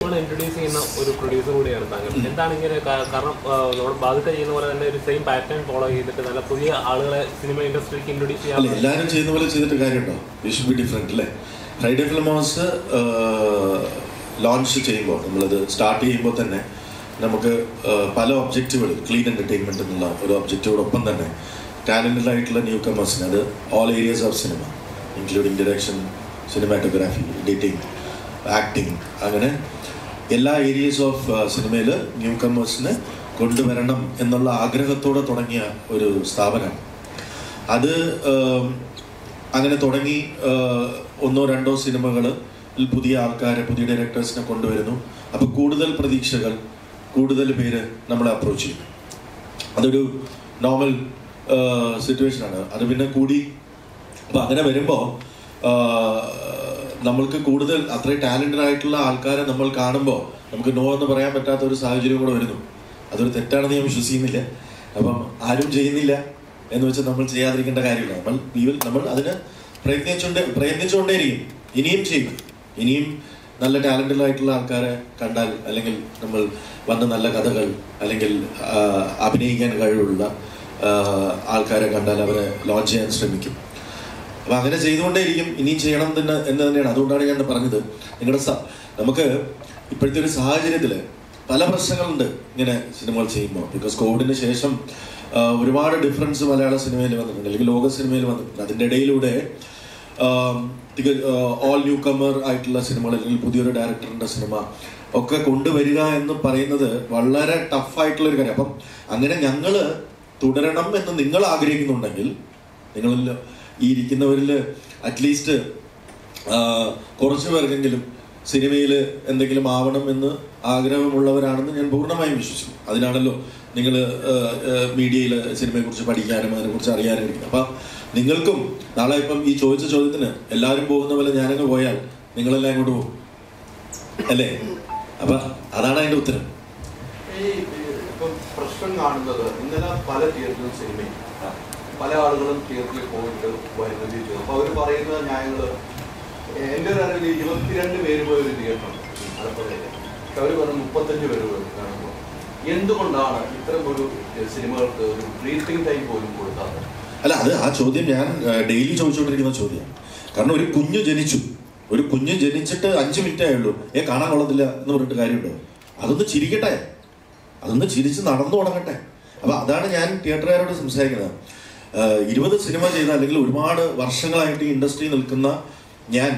സിനിമകൾ ഇൻട്രൊഡ്യൂസ് ചെയ്യുന്ന ഒരു പ്രൊഡ്യൂസർ കൂടിയാണ് താങ്കൾ. എന്താണ് ഇങ്ങനെ കാരണം നമ്മൾ ബാധിക്ക ചെയ്യുന്ന പോലെ തന്നെ ഒരു സെയിം പാറ്റേൺ ഫോളോ ചെയ്തിട്ട് നല്ല പുതിയ ആളുകളെ സിനിമ ഇൻഡസ്ട്രിക്ക് ഇൻട്രൊഡ്യൂസ് ചെയ്യാൻ എല്ലാവരും ചെയ്യുന്ന പോലെ ചെയ്തിട്ട് കാര്യമുണ്ടോ? യു ഷുഡ് ബി ഡിഫറെന്റ് അല്ലേ? ഫ്രൈഡേ ഫിലിം ഹൗസ് ലോഞ്ച് ചെയ്യുമ്പോൾ നമ്മളത് സ്റ്റാർട്ട് ചെയ്യുമ്പോൾ തന്നെ നമുക്ക് പല ഒബ്ജക്റ്റുകൾ, ക്ലീൻ എൻ്റർടൈൻമെൻറ്റ് എന്നുള്ള ഒരു ഒബ്ജക്റ്റോടൊപ്പം തന്നെ ടാലൻറ്റഡ് ആയിട്ടുള്ള ന്യൂ കമേഴ്സിന്, അത് all areas of cinema including direction, cinematography, editing, acting, അങ്ങനെ എല്ലാ ഏരിയസ് ഓഫ് സിനിമയിൽ ന്യൂ കമേഴ്സിനെ കൊണ്ടുവരണം എന്നുള്ള ആഗ്രഹത്തോടെ തുടങ്ങിയ ഒരു സ്ഥാപനമാണ് അത്. അങ്ങനെ തുടങ്ങി 1-2 സിനിമകൾ പുതിയ ആൾക്കാരെ, പുതിയ ഡയറക്ടേഴ്സിനെ കൊണ്ടുവരുന്നു. അപ്പോൾ കൂടുതൽ പ്രതീക്ഷകൾ, കൂടുതൽ പേര് നമ്മളെ അപ്രോച്ച് ചെയ്യും. അതൊരു നോർമൽ സിറ്റുവേഷനാണ്. അത് പിന്നെ കൂടി. അപ്പോൾ അങ്ങനെ വരുമ്പോൾ നമ്മൾക്ക് കൂടുതൽ അത്രയും ടാലൻറ്റഡ് ആയിട്ടുള്ള ആൾക്കാരെ നമ്മൾ കാണുമ്പോൾ നമുക്ക് നോ എന്ന് പറയാൻ പറ്റാത്ത ഒരു സാഹചര്യം കൂടെ വരുന്നു. അതൊരു തെറ്റാണെന്ന് ഞാൻ വിശ്വസിക്കുന്നില്ല. അപ്പം ആരും ചെയ്യുന്നില്ല എന്ന് വെച്ചാൽ നമ്മൾ ചെയ്യാതിരിക്കേണ്ട കാര്യമില്ല. നമ്മൾ അതിന് പ്രയത്നിച്ചുകൊണ്ടേയിരിക്കും. ഇനിയും ചെയ്യും. ഇനിയും നല്ല ടാലൻറ്റഡ് ആയിട്ടുള്ള ആൾക്കാരെ കണ്ടാൽ, അല്ലെങ്കിൽ നമ്മൾ വന്ന നല്ല കഥകൾ, അല്ലെങ്കിൽ അഭിനയിക്കാൻ കഴിവുള്ള ആൾക്കാരെ കണ്ടാൽ അവരെ ലോഞ്ച് ചെയ്യാൻ ശ്രമിക്കും. അപ്പം അങ്ങനെ ചെയ്തുകൊണ്ടേയിരിക്കും. ഇനിയും ചെയ്യണം എന്ന് തന്നെയാണ്. അതുകൊണ്ടാണ് ഞാൻ പറഞ്ഞത്, നമുക്ക് ഇപ്പോഴത്തെ ഒരു സാഹചര്യത്തിൽ പല പ്രശ്നങ്ങളുണ്ട് ഇങ്ങനെ സിനിമകൾ ചെയ്യുമ്പോൾ. ബിക്കോസ് കോവിഡിന് ശേഷം ഒരുപാട് ഡിഫറൻസ് മലയാള സിനിമയിൽ വന്നിട്ടുണ്ട്, അല്ലെങ്കിൽ ലോക സിനിമയിൽ വന്നിട്ടുണ്ട്. അതിൻ്റെ ഇടയിലൂടെ ഓൾ ന്യൂ കമർ ആയിട്ടുള്ള സിനിമകൾ, അല്ലെങ്കിൽ പുതിയൊരു ഡയറക്ടറിൻ്റെ സിനിമ ഒക്കെ കൊണ്ടുവരിക എന്ന് പറയുന്നത് വളരെ ടഫായിട്ടുള്ളൊരു കാര്യം. അപ്പം അങ്ങനെ ഞങ്ങൾ തുടരണം എന്ന് നിങ്ങൾ ആഗ്രഹിക്കുന്നുണ്ടെങ്കിൽ, നിങ്ങളിൽ ഈ ഇരിക്കുന്നവരിൽ അറ്റ്ലീസ്റ്റ് കുറച്ച് പേർക്കെങ്കിലും സിനിമയിൽ എന്തെങ്കിലും ആവണം എന്ന് ആഗ്രഹമുള്ളവരാണെന്ന് ഞാൻ പൂർണ്ണമായും വിശ്വസിക്കുന്നു. അതിനാണല്ലോ നിങ്ങൾ മീഡിയയിൽ സിനിമയെക്കുറിച്ച് പഠിക്കാനും അതിനെക്കുറിച്ച് അറിയാനും ഇരിക്കുന്നത്. അപ്പം നിങ്ങൾക്കും നാളെ ഇപ്പം ഈ ചോദിച്ച ചോദ്യത്തിന് എല്ലാവരും പോകുന്ന പോലെ ഞാനങ്ങ് പോയാൽ നിങ്ങളെല്ലാം ഇങ്ങോട്ട് പോകും അല്ലേ? അപ്പം അതാണ് അതിൻ്റെ ഉത്തരം. ഇപ്പം പ്രശ്നം കാണുന്നത് ഇന്നലെ പല തിയേറ്ററിലും സിനിമയും പല ആളുകളും തിയേറ്ററിൽ പോയിട്ട് വരുന്നത് ചെയ്തു. അപ്പോൾ അവർ പറയുന്ന ന്യായങ്ങൾ, എൻ്റെ ഒരു അറിവിൽ 22 പേര് പോയൊരു തിയേറ്ററുണ്ട് ആലപ്പുഴയിൽ. അവർ പറഞ്ഞു 35 പേര് പോയി കാണുമ്പോൾ. എന്തുകൊണ്ടാണ് ഇത്തരം ഒരു സിനിമകൾക്ക് ഒരു ബ്രീത്തിങ് ടൈം പോലും കൊടുക്കാത്തത്? അല്ല, അത് ആ ചോദ്യം ഞാൻ ഡെയിലി ചോദിച്ചുകൊണ്ടിരിക്കുന്ന ചോദ്യമാണ്. കാരണം ഒരു കുഞ്ഞ് ജനിച്ചിട്ട് 5 മിനിറ്റേ ആയുള്ളൂ, കാണാൻ കൊള്ളത്തില്ല എന്ന് പറഞ്ഞിട്ട് കാര്യമുണ്ടോ? അതൊന്ന് ചിരിക്കട്ടെ, അതൊന്ന് ചിരിച്ച് നടന്നു തുടങ്ങട്ടെ. അപ്പം അതാണ് ഞാൻ തിയേറ്ററുകാരോട് സംസാരിക്കുന്നത്. 20 സിനിമ ചെയ്ത, അല്ലെങ്കിൽ ഒരുപാട് വർഷങ്ങളായിട്ട് ഈ ഇൻഡസ്ട്രി നിൽക്കുന്ന ഞാൻ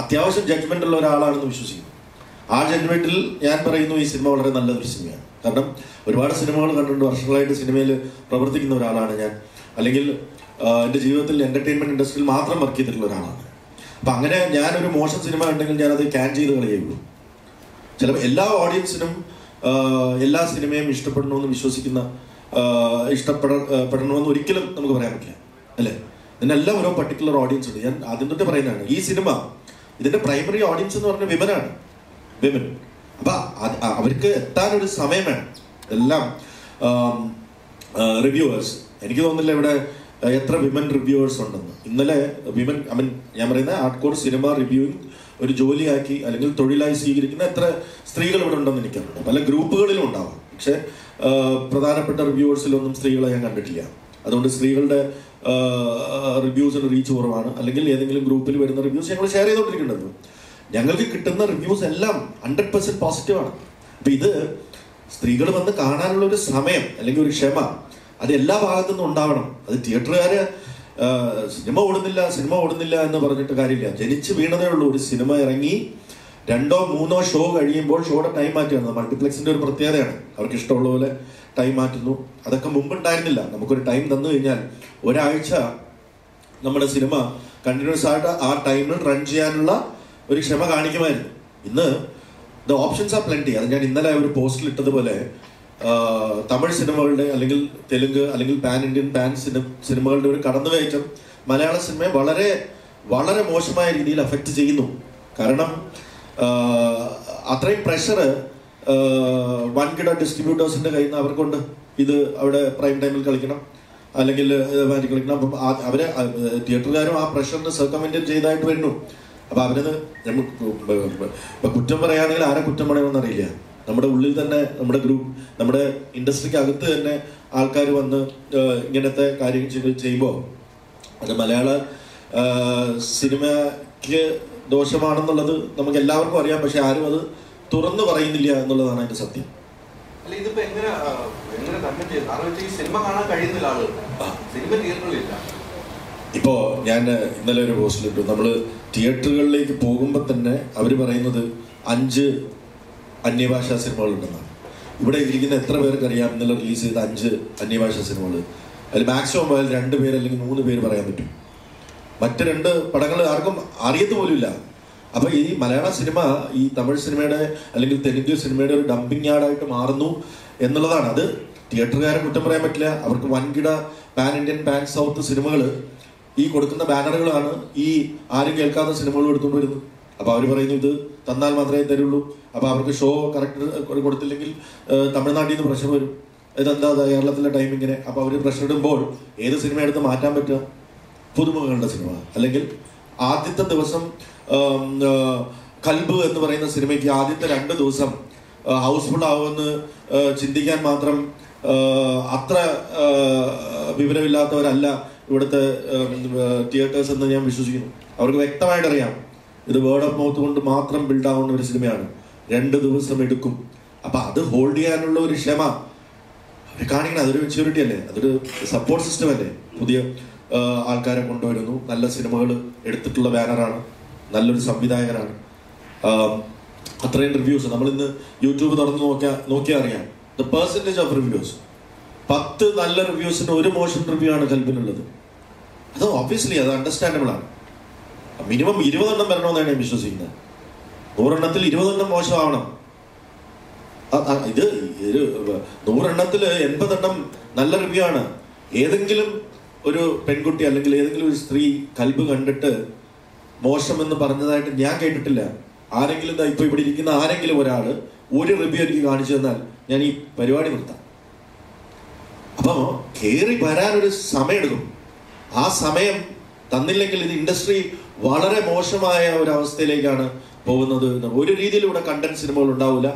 അത്യാവശ്യം ജഡ്ജ്മെന്റ് ഉള്ള ഒരാളാണെന്ന് വിശ്വസിക്കുന്നു. ആ ജഡ്ജ്മെന്റിൽ ഞാൻ പറയുന്നു ഈ സിനിമ വളരെ നല്ലൊരു സിനിമയാണ്. കാരണം ഒരുപാട് സിനിമകൾ കണ്ടുകൊണ്ട് വർഷങ്ങളായിട്ട് സിനിമയിൽ പ്രവർത്തിക്കുന്ന ഒരാളാണ് ഞാൻ. അല്ലെങ്കിൽ എൻ്റെ ജീവിതത്തിൽ എൻ്റർടൈൻമെൻറ്റ് ഇൻഡസ്ട്രിയിൽ മാത്രം വർക്ക് ചെയ്തിട്ടുള്ള ഒരാളാണ്. അപ്പം അങ്ങനെ ഞാനൊരു മോശം സിനിമ ഉണ്ടെങ്കിൽ ഞാനത് ക്യാൻ ചെയ്ത് കളയുള്ളൂ. ചിലപ്പോൾ എല്ലാ ഓഡിയൻസിനും എല്ലാ സിനിമയും ഇഷ്ടപ്പെടണമെന്ന് വിശ്വസിക്കുന്ന, ഇഷ്ടപ്പെടണമെന്ന് ഒരിക്കലും നമുക്ക് പറയാൻ പറ്റില്ല അല്ലേ? ഇതിനെല്ലാം ഓരോ പർട്ടിക്കുലർ ഓഡിയൻസ് ഉണ്ട്. ഞാൻ ആദ്യം തൊട്ട് പറയുന്നതാണ്, ഈ സിനിമ ഇതിൻ്റെ പ്രൈമറി ഓഡിയൻസ് എന്ന് പറഞ്ഞ വിമനാണ്. അപ്പം അവർക്ക് എത്താനൊരു സമയം വേണം. എല്ലാം റിവ്യൂവേഴ്സ്, എനിക്ക് തോന്നുന്നില്ല ഇവിടെ എത്ര വിമൻ റിവ്യൂവേഴ്സ് ഉണ്ടെന്ന്. ഇന്നലെ വിമൻ, ഞാൻ പറയുന്ന ഹാർഡ്കോർ സിനിമ റിവ്യൂയിങ് ഒരു ജോലിയാക്കി അല്ലെങ്കിൽ തൊഴിലായി സ്വീകരിക്കുന്ന എത്ര സ്ത്രീകൾ ഇവിടെ ഉണ്ടെന്ന് എനിക്കറിയാം. പല ഗ്രൂപ്പുകളിലും ഉണ്ടാവും, പക്ഷെ പ്രധാനപ്പെട്ട റിവ്യൂവേഴ്സിലൊന്നും സ്ത്രീകളെ ഞാൻ കണ്ടിട്ടില്ല. അതുകൊണ്ട് സ്ത്രീകളുടെ റിവ്യൂസിന് റീച്ച് കുറവാണ്. അല്ലെങ്കിൽ ഏതെങ്കിലും ഗ്രൂപ്പിൽ വരുന്ന റിവ്യൂസ് ഞങ്ങൾ ഷെയർ ചെയ്തുകൊണ്ടിരിക്കേണ്ടത്. ഞങ്ങൾക്ക് കിട്ടുന്ന റിവ്യൂസ് എല്ലാം 100% പോസിറ്റീവാണ്. അപ്പം ഇത് സ്ത്രീകൾ വന്ന് കാണാനുള്ള ഒരു സമയം, അല്ലെങ്കിൽ ഒരു ക്ഷമ, അത് എല്ലാ ഭാഗത്തുനിന്നും ഉണ്ടാവണം. അത് തിയേറ്ററുകാര് സിനിമ ഓടുന്നില്ല എന്ന് പറഞ്ഞിട്ട് കാര്യമില്ല. ജനിച്ച് വീണതേ ഉള്ളൂ. ഒരു സിനിമ ഇറങ്ങി 2-3 ഷോ കഴിയുമ്പോൾ ഷോയുടെ ടൈം മാറ്റുകയാണ്. മൾട്ടിപ്ലക്സിന്റെ ഒരു പ്രത്യേകതയാണ്, അവർക്ക് ഇഷ്ടമുള്ള പോലെ ടൈം മാറ്റുന്നു. അതൊക്കെ മുമ്പ് ഉണ്ടായിരുന്നില്ല. നമുക്കൊരു ടൈം തന്നു കഴിഞ്ഞാൽ ഒരാഴ്ച നമ്മുടെ സിനിമ കണ്ടിന്യൂസ് ആയിട്ട് ആ ടൈമിൽ റൺ ചെയ്യാനുള്ള ഒരു ക്ഷമ കാണിക്കുമായിരുന്നു. ഇന്ന് ദ ഓപ്ഷൻസ് ആർ പ്ലെന്റി. അത് ഞാൻ ഇന്നലെ ഒരു പോസ്റ്റിൽ ഇട്ടതുപോലെ തമിഴ് സിനിമകളുടെ, അല്ലെങ്കിൽ തെലുങ്ക്, അല്ലെങ്കിൽ പാൻ ഇന്ത്യൻ സിനിമകളുടെ ഒരു കടന്നുകയറ്റം മലയാള സിനിമയെ വളരെ വളരെ മോശമായ രീതിയിൽ അഫക്റ്റ് ചെയ്യുന്നു. കാരണം അത്രയും പ്രഷർ വൻകിട ഡിസ്ട്രിബ്യൂട്ടേഴ്സിന്റെ കയ്യിൽ നിന്ന് അവർക്കുണ്ട്. ഇത് അവിടെ പ്രൈം ടൈമിൽ കളിക്കണം, അല്ലെങ്കിൽ കളിക്കണം. അപ്പം അവര് തിയേറ്ററുകാരും ആ പ്രഷറിന് സർക്കമെന്റ് ചെയ്തായിട്ട് വരുന്നു. അപ്പോൾ അവരത് നമുക്ക് കുറ്റം പറയുകയാണെങ്കിൽ ആരെ കുറ്റം പറയണമെന്ന് അറിയില്ല. നമ്മുടെ ഉള്ളിൽ തന്നെ നമ്മുടെ ഗ്രൂപ്പ്, നമ്മുടെ ഇൻഡസ്ട്രിക്ക് അകത്ത് തന്നെ ആൾക്കാർ വന്ന് ഇങ്ങനത്തെ കാര്യങ്ങൾ ചെയ്യുമ്പോൾ അത് മലയാള സിനിമയ്ക്ക് ദോഷമാണെന്നുള്ളത് നമുക്ക് എല്ലാവർക്കും അറിയാം. പക്ഷെ ആരും അത് തുറന്നു പറയുന്നില്ല എന്നുള്ളതാണ് അതിന്റെ സത്യം. അല്ല, ഇതിപ്പോ എങ്ങനെ കൺവെന്റ് ചെയ്തു? കാരണം ഈ സിനിമ കാണാൻ കഴിയുന്നില്ല ആളുകൾ, സിനിമ തിയേറ്ററുകളില്ല. ഇപ്പോ ഞാൻ ഇന്നലെ ഒരു പോസ്റ്റിലിട്ടു, നമ്മള് തിയേറ്ററുകളിലേക്ക് പോകുമ്പോൾ തന്നെ അവർ പറയുന്നത് 5 അന്യഭാഷാ സിനിമകളുണ്ടെന്നാണ്. ഇവിടെ ഇരിക്കുന്ന എത്ര പേർക്ക് അറിയാം ഇന്നലെ റിലീസ് ചെയ്ത 5 അന്യഭാഷാ സിനിമകൾ? അതിൽ മാക്സിമം പോയാൽ 2 പേര് അല്ലെങ്കിൽ 3 പേര് പറയാൻ പറ്റും. മറ്റ് 2 പടങ്ങൾ ആർക്കും അറിയത്ത് പോലുമില്ല. അപ്പൊ ഈ മലയാള സിനിമ ഈ തമിഴ് സിനിമയുടെ അല്ലെങ്കിൽ തെലുങ്ക് സിനിമയുടെ ഒരു ഡംപിങ് യാർഡായിട്ട് മാറുന്നു എന്നുള്ളതാണ്. അത് തിയേറ്ററുകാരെ കുറ്റം പറയാൻ പറ്റില്ല. അവർക്ക് വൻകിട പാൻ ഇന്ത്യൻ പാൻ സൗത്ത് സിനിമകൾ ഈ കൊടുക്കുന്ന ബാനറുകളാണ് ഈ ആരും കേൾക്കാത്ത സിനിമകൾ എടുത്തുകൊണ്ട് വരുന്നത്. അപ്പൊ അവർ പറയുന്നു ഇത് തന്നാൽ മാത്രമേ തരുള്ളൂ. അപ്പൊ അവർക്ക് ഷോ കറക്റ്റ് കൊടുത്തില്ലെങ്കിൽ തമിഴ്നാട്ടിൽ നിന്ന് പ്രഷർ വരും. ഇതെന്താ കേരളത്തിലെ ടൈമിങ്ങിനെ. അപ്പൊ അവർ പ്രഷർ ഇടുമ്പോൾ ഏത് സിനിമ എടുത്ത് മാറ്റാൻ പറ്റുക? പുതുമുഖങ്ങളുടെ സിനിമ. അല്ലെങ്കിൽ ആദ്യത്തെ ദിവസം കൽബ് എന്ന് പറയുന്ന സിനിമയ്ക്ക് ആദ്യത്തെ 2 ദിവസം ഹൗസ്ഫുൾ ആവുമെന്ന് ചിന്തിക്കാൻ മാത്രം അത്ര വിവരമില്ലാത്തവരല്ല ഇവിടുത്തെ തിയേറ്റേഴ്സ് എന്ന് ഞാൻ വിശ്വസിക്കുന്നു. അവർക്ക് വ്യക്തമായിട്ട് അറിയാം ഇത് വേർഡ് ഓഫ് മൗത്ത് കൊണ്ട് മാത്രം ബിൽഡ് ആവുന്ന ഒരു സിനിമയാണ്. 2 ദിവസം എടുക്കും. അപ്പൊ അത് ഹോൾഡ് ചെയ്യാനുള്ള ഒരു ക്ഷമ അവർ കാണിക്കണം. അതൊരു മെച്യൂരിറ്റി അല്ലേ, അതൊരു സപ്പോർട്ട് സിസ്റ്റം അല്ലേ. പുതിയ ആൾക്കാരെ കൊണ്ടുവരുന്നു, നല്ല സിനിമകൾ എടുത്തിട്ടുള്ള ബാനറാണ്, നല്ലൊരു സംവിധായകനാണ്. അത്രയും റിവ്യൂസ് നമ്മളിന്ന് യൂട്യൂബ് തുറന്ന് നോക്കിയാൽ അറിയാം. ദ പെർസെൻറ്റേജ് ഓഫ് റിവ്യൂസ് 10 നല്ല റിവ്യൂസിന് 1 മോശം റിവ്യൂ ആണ് കൽബിനുള്ളത്. അത് ഓബ്വിയസ്ലി അത് അണ്ടർസ്റ്റാൻഡബിൾ ആണ്. മിനിമം 20 എണ്ണം വരണമെന്നാണ് ഞാൻ വിശ്വസിക്കുന്നത്. 100 എണ്ണത്തിൽ 20 എണ്ണം മോശമാവണം. ഇത് 100 എണ്ണത്തിൽ 80 എണ്ണം നല്ല റിവ്യൂ ആണ്. ഏതെങ്കിലും ഒരു പെൺകുട്ടി അല്ലെങ്കിൽ ഏതെങ്കിലും ഒരു സ്ത്രീ കൽബ് കണ്ടിട്ട് മോശം എന്ന് പറഞ്ഞതായിട്ട് ഞാൻ കേട്ടിട്ടില്ല. ആരെങ്കിലും ഇപ്പൊ ഇവിടെ ഇരിക്കുന്ന ആരെങ്കിലും ഒരാള് ഒരു റിവ്യൂ എനിക്ക് കാണിച്ചു തന്നാൽ ഞാൻ ഈ പരിപാടി നിർത്താം. അപ്പൊ കയറി വരാനൊരു സമയമെടുക്കും. ആ സമയം തന്നില്ലെങ്കിൽ ഇത് ഇൻഡസ്ട്രി വളരെ മോശമായ ഒരു അവസ്ഥയിലേക്കാണ് പോകുന്നത്. ഒരു രീതിയിൽ ഇവിടെ കണ്ടന്റ് സിനിമകൾ ഉണ്ടാവില്ല.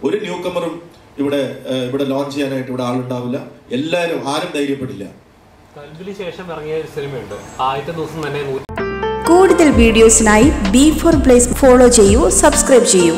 ഒരു ന്യൂ കമറും ഇവിടെ ലോഞ്ച് ചെയ്യാനായിട്ട് ഇവിടെ ആളുണ്ടാവില്ല. എല്ലാവരും ആരും ധൈര്യപ്പെടില്ല. കൽബിന് ശേഷം ഇറങ്ങിയ ഒരു സിനിമയുണ്ട്, ആദ്യത്തെ ദിവസം തന്നെ. കൂടുതൽ വീഡിയോസിനായി B4 Place ഫോളോ ചെയ്യൂ, സബ്സ്ക്രൈബ് ചെയ്യൂ.